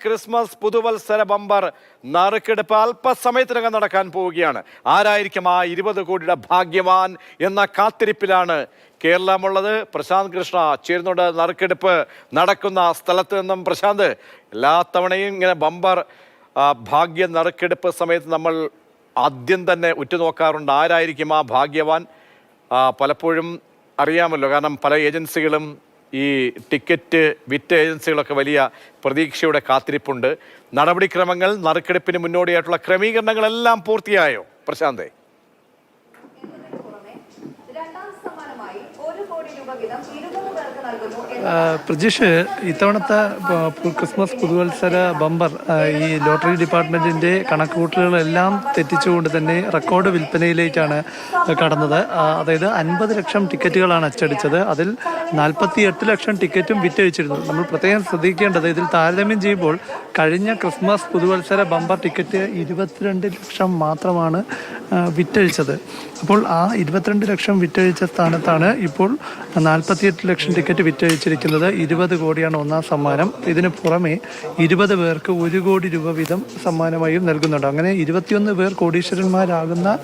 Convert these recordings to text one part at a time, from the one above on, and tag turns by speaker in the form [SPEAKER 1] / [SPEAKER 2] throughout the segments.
[SPEAKER 1] Christmas പുതുവത്സര bumper നറുക്കെടുപ്പ് അല്പസമയത്തിനകം നടക്കാൻ പോവുകയാണ്. ആരായിരിക്കും ആ 20 കോടിയുടെ ഭാഗ്യവാൻ എന്ന കാത്തിരിപ്പിലാണ് കേരളമുള്ളത്. പ്രശാന്ത് കൃഷ്ണ ചേരുന്നുണ്ട് നറുക്കെടുപ്പ് നടക്കുന്ന സ്ഥലത്ത് നിന്നും. പ്രശാന്ത്, എല്ലാ തവണയും ഇങ്ങനെ ബമ്പർ ഭാഗ്യ നറുക്കെടുപ്പ് സമയത്ത് നമ്മൾ ആദ്യം തന്നെ ഉറ്റുനോക്കാറുണ്ട് ആരായിരിക്കും ആ ഭാഗ്യവാൻ. പലപ്പോഴും അറിയാമല്ലോ, കാരണം പല ഏജൻസികളും ഈ ടിക്കറ്റ് വിറ്റ് ഏജൻസികളൊക്കെ വലിയ പ്രതീക്ഷയുടെ കാത്തിരിപ്പുണ്ട്. നടപടിക്രമങ്ങൾ, നറുക്കെടുപ്പിന് മുന്നോടിയായിട്ടുള്ള ക്രമീകരണങ്ങളെല്ലാം പൂർത്തിയായോ പ്രശാന്തേ?
[SPEAKER 2] പ്രജീഷ്, ഇത്തവണത്തെ ക്രിസ്മസ് പുതുവത്സര ബമ്പർ ഈ ലോട്ടറി ഡിപ്പാർട്ട്മെൻറ്റിൻ്റെ കണക്കുകൂട്ടലുകളെല്ലാം തെറ്റിച്ചുകൊണ്ട് തന്നെ റെക്കോർഡ് വിൽപ്പനയിലേക്കാണ് കടന്നത്. അതായത് 50 ലക്ഷം ടിക്കറ്റുകളാണ് അച്ചടിച്ചത്. അതിൽ 48 ലക്ഷം ടിക്കറ്റും വിറ്റഴിച്ചിരുന്നു. നമ്മൾ പ്രത്യേകം ശ്രദ്ധിക്കേണ്ടത്, ഇതിൽ താരതമ്യം ചെയ്യുമ്പോൾ കഴിഞ്ഞ ക്രിസ്മസ് പുതുവത്സര ബമ്പർ ടിക്കറ്റ് 22 ലക്ഷം മാത്രമാണ് വിറ്റഴിച്ചത്. അപ്പോൾ ആ 22 ലക്ഷം വിറ്റഴിച്ച സ്ഥാനത്താണ് ഇപ്പോൾ 48 ലക്ഷം ടിക്കറ്റ് വിറ്റഴിച്ചിരിക്കുന്നത്. 20 കോടിയാണ് ഒന്നാം സമ്മാനം. ഇതിന് പുറമെ 20 പേർക്ക് 1 കോടി രൂപ വീതം സമ്മാനമായും നൽകുന്നുണ്ട്. അങ്ങനെ 21 പേർ കോടീശ്വരന്മാരാകുന്ന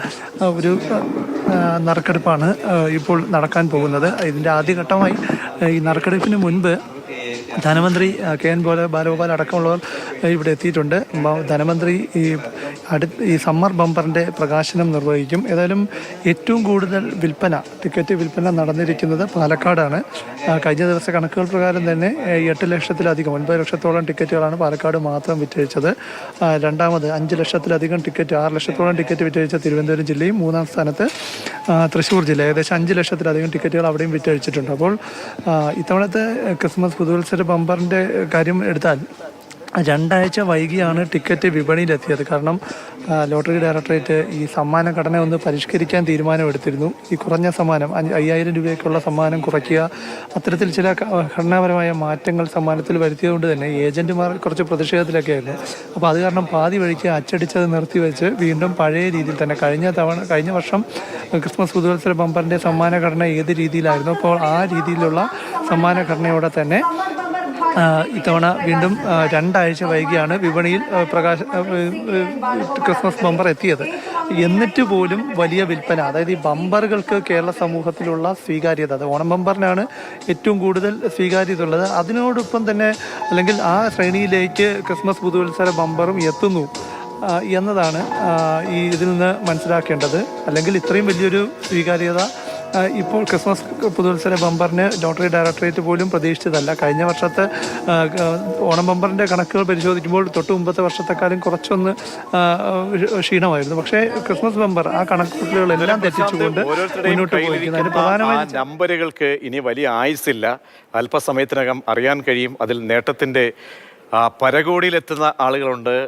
[SPEAKER 2] ഒരു നറുക്കെടുപ്പാണ് ഇപ്പോൾ നടക്കാൻ പോകുന്നത്. ഇതിൻ്റെ ആദ്യഘട്ടമായി ഈ നറുക്കെടുപ്പിന് മുൻപ് ധനമന്ത്രി KN ബാലഗോപാൽ അടക്കമുള്ളവർ ഇവിടെ എത്തിയിട്ടുണ്ട്. ധനമന്ത്രി ഈ സമ്മർ ബമ്പറിൻ്റെ പ്രകാശനം നിർവഹിക്കും. ഏതായാലും ഏറ്റവും കൂടുതൽ ടിക്കറ്റ് വിൽപ്പന നടന്നിരിക്കുന്നത് പാലക്കാടാണ്. കഴിഞ്ഞ ദിവസ കണക്കുകൾ പ്രകാരം തന്നെ 8 ലക്ഷത്തിലധികം 9 ലക്ഷത്തോളം ടിക്കറ്റുകളാണ് പാലക്കാട് മാത്രം വിറ്റഴിച്ചത്. രണ്ടാമത് 5 ലക്ഷത്തിലധികം ടിക്കറ്റ് 6 ലക്ഷത്തോളം ടിക്കറ്റ് വിറ്റഴിച്ച തിരുവനന്തപുരം ജില്ലയും, മൂന്നാം സ്ഥാനത്ത് തൃശ്ശൂർ ജില്ല. ഏകദേശം 5 ലക്ഷത്തിലധികം ടിക്കറ്റുകൾ അവിടെയും വിറ്റഴിച്ചിട്ടുണ്ട്. അപ്പോൾ ഇത്തവണത്തെ ക്രിസ്മസ് പുതുവത്സര ബമ്പറിൻ്റെ കാര്യം എടുത്താൽ 2 ആഴ്ച വൈകിയാണ് ടിക്കറ്റ് വിപണിയിലെത്തിയത്. കാരണം ലോട്ടറി ഡയറക്ടറേറ്റ് ഈ സമ്മാന ഘടന ഒന്ന് പരിഷ്കരിക്കാൻ തീരുമാനമെടുത്തിരുന്നു. ഈ കുറഞ്ഞ സമ്മാനം 5000 രൂപയ്ക്കുള്ള സമ്മാനം കുറയ്ക്കുക, അത്തരത്തിൽ ചില ഘടനാപരമായ മാറ്റങ്ങൾ സമ്മാനത്തിൽ വരുത്തിയതുകൊണ്ട് തന്നെ ഏജന്റുമാർ കുറച്ച് പ്രതിഷേധത്തിലൊക്കെ ആയിരുന്നു. അപ്പോൾ അത് കാരണം പാതി വഴിക്ക് അച്ചടിച്ചത് നിർത്തിവെച്ച് വീണ്ടും പഴയ രീതിയിൽ തന്നെ കഴിഞ്ഞ വർഷം ക്രിസ്മസ് പുതുവത്സര ബമ്പറിൻ്റെ സമ്മാന ഘടന ഏത് രീതിയിലായിരുന്നു, അപ്പോൾ ആ രീതിയിലുള്ള സമ്മാന ഘടനയോടെ തന്നെ ഇത്തവണ വീണ്ടും 2 ആഴ്ച വൈകിയാണ് വിപണിയിൽ ക്രിസ്മസ് ബമ്പർ എത്തിയത്. എന്നിട്ട് പോലും വലിയ വിൽപ്പന, അതായത് ഈ ബമ്പറുകൾക്ക് കേരള സമൂഹത്തിലുള്ള സ്വീകാര്യത, അത് ഓണം ബമ്പറിനാണ് ഏറ്റവും കൂടുതൽ സ്വീകാര്യത ഉള്ളത്. അതിനോടൊപ്പം തന്നെ അല്ലെങ്കിൽ ആ ശ്രേണിയിലേക്ക് ക്രിസ്മസ് പുതുവത്സര ബമ്പറും എത്തുന്നു എന്നതാണ് ഇതിൽ നിന്ന് മനസ്സിലാക്കേണ്ടത്. അല്ലെങ്കിൽ ഇത്രയും വലിയൊരു സ്വീകാര്യത ഇപ്പോൾ ക്രിസ്മസ് പുതുവത്സര ബമ്പറിന് ലോട്ടറി ഡയറക്ടറേറ്റ് പോലും പ്രതീക്ഷിച്ചതല്ല. കഴിഞ്ഞ വർഷത്തെ ഓണം ബമ്പറിൻ്റെ കണക്കുകൾ പരിശോധിക്കുമ്പോൾ തൊട്ട് മുമ്പത്തെ വർഷത്തെക്കാളും കുറച്ചൊന്ന് ക്ഷീണമായിരുന്നു. പക്ഷേ ക്രിസ്മസ് ബമ്പർ ആ കണക്കുകളെല്ലാം തെറ്റിച്ചുകൊണ്ട് മുന്നോട്ട് പോയിരിക്കുന്നു. പ്രധാനമായും
[SPEAKER 1] നമ്പറുകൾക്ക് ഇനി വലിയ ആയുസില്ല. അല്പസമയത്തിനകം അറിയാൻ കഴിയും. അതിൽ നേട്ടത്തിൻ്റെ പരകോടിയിലെത്തുന്ന ആളുകളുണ്ട്.